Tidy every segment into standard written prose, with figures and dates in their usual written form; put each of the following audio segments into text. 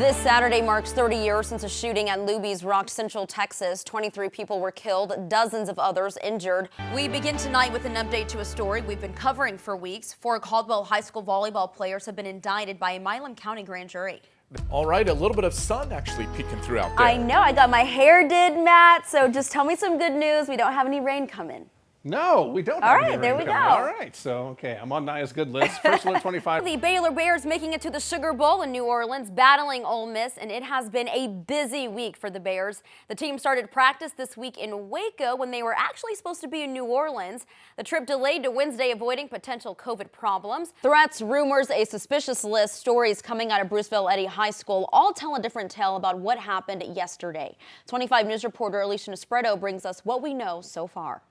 This Saturday marks 30 years since a shooting at Luby's rocked Central Texas. 23 people were killed, dozens of others injured. We begin tonight with an update to a story we've been covering for weeks. 4 Caldwell High School volleyball players have been indicted by a Milam County grand jury. All right, a little bit of sun actually peeking through out there. I know, I got my hair did, Matt, so just tell me some good news. We don't have any rain coming. No, we don't. All right, there we go. All right, so okay, I'm on Niyah's good list. First one at 25. The Baylor Bears making it to the Sugar Bowl in New Orleans, battling Ole Miss, and it has been a busy week for the Bears. The team started practice this week in Waco when they were actually supposed to be in New Orleans. The trip delayed to Wednesday, avoiding potential COVID problems. Threats, rumors, a suspicious list, stories coming out of Bruceville Eddy High School all tell a different tale about what happened yesterday. 25 News reporter Alicia Nespreto brings us what we know so far.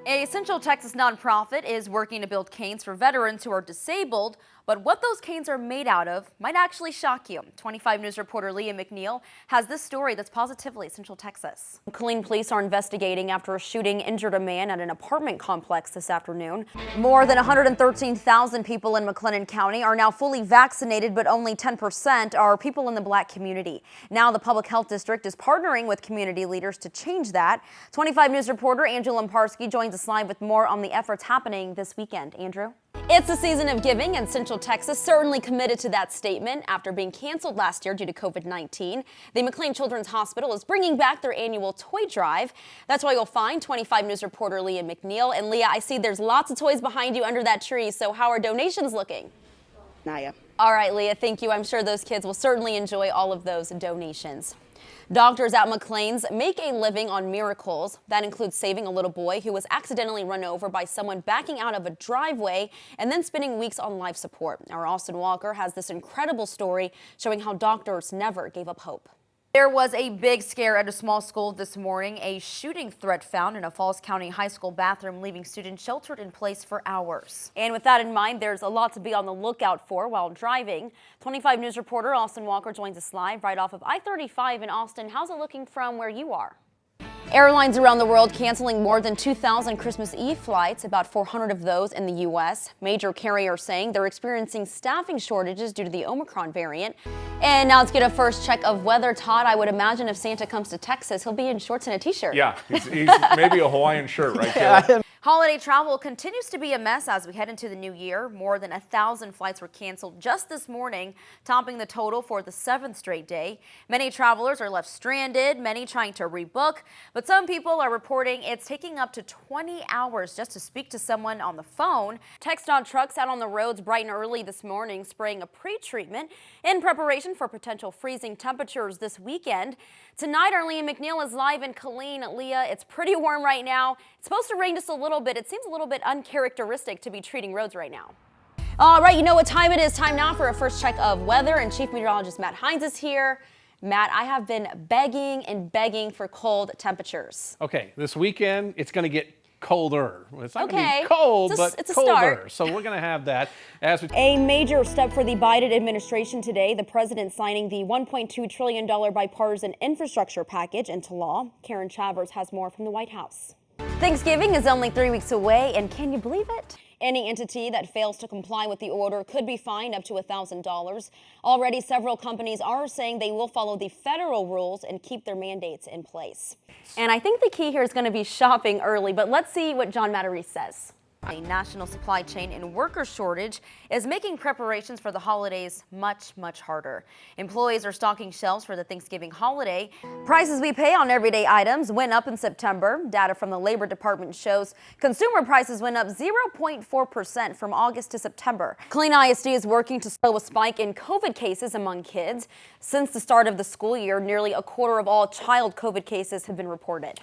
A Central Texas nonprofit is working to build canes for veterans who are disabled, but what those canes are made out of might actually shock you. 25 News reporter Leah McNeil has this story that's positively Central Texas. McLean police are investigating after a shooting injured a man at an apartment complex this afternoon. More than 113,000 people in McLennan County are now fully vaccinated, but only 10% are people in the Black community. Now the Public Health District is partnering with community leaders to change that. 25 News reporter Andrew Lemparski joins us live with more on the efforts happening this weekend. Andrew? It's the season of giving, and Central Texas certainly committed to that statement after being canceled last year due to COVID-19. The McLean Children's Hospital is bringing back their annual toy drive. That's why you'll find 25 News reporter Leah McNeil. And Leah, I see there's lots of toys behind you under that tree, so how are donations looking? Niyah. All right, Leah, thank you. I'm sure those kids will certainly enjoy all of those donations. Doctors at McLean's make a living on miracles. That includes saving a little boy who was accidentally run over by someone backing out of a driveway and then spending weeks on life support. Our Austin Walker has this incredible story showing how doctors never gave up hope. There was a big scare at a small school this morning. A shooting threat found in a Falls County high school bathroom, leaving students sheltered in place for hours. And with that in mind, there's a lot to be on the lookout for while driving. 25 News reporter Austin Walker joins us live right off of I-35 in Austin. How's it looking from where you are? Airlines around the world canceling more than 2,000 Christmas Eve flights, about 400 of those in the U.S. Major carriers saying they're experiencing staffing shortages due to the Omicron variant. And now let's get a first check of weather. Todd, I would imagine if Santa comes to Texas, he'll be in shorts and a t-shirt. Yeah, he's maybe a Hawaiian shirt, right, Kelly? Holiday travel continues to be a mess as we head into the new year. More than 1,000 flights were canceled just this morning, topping the total for the 7th straight day. Many travelers are left stranded, many trying to rebook, but some people are reporting it's taking up to 20 hours just to speak to someone on the phone. TxDOT trucks out on the roads bright and early this morning, spraying a pre-treatment in preparation for potential freezing temperatures this weekend. Tonight, our Leah McNeil is live in Killeen. Leah, it's pretty warm right now. It's supposed to rain just a little bit. It seems a little bit uncharacteristic to be treating roads right now. All right, you know what time it is. Time now for a first check of weather, and Chief Meteorologist Matt Hines is here. Matt, I have been begging and begging for cold temperatures. Okay, this weekend it's going to get colder. It's not going to be cold, but it's a colder. start. So we're going to have that. A major step for the Biden administration today, the president signing the $1.2 trillion bipartisan infrastructure package into law. Karen Chavers has more from the White House. Thanksgiving is only 3 weeks away, and can you believe it? Any entity that fails to comply with the order could be fined up to $1,000. Already, several companies are saying they will follow the federal rules and keep their mandates in place. And I think the key here is going to be shopping early, but let's see what John Matarese says. A national supply chain and worker shortage is making preparations for the holidays much, much harder. Employees are stocking shelves for the Thanksgiving holiday. Prices we pay on everyday items went up in September. Data from the Labor Department shows consumer prices went up 0.4% from August to September. Killeen ISD is working to slow a spike in COVID cases among kids. Since the start of the school year, nearly a quarter of all child COVID cases have been reported.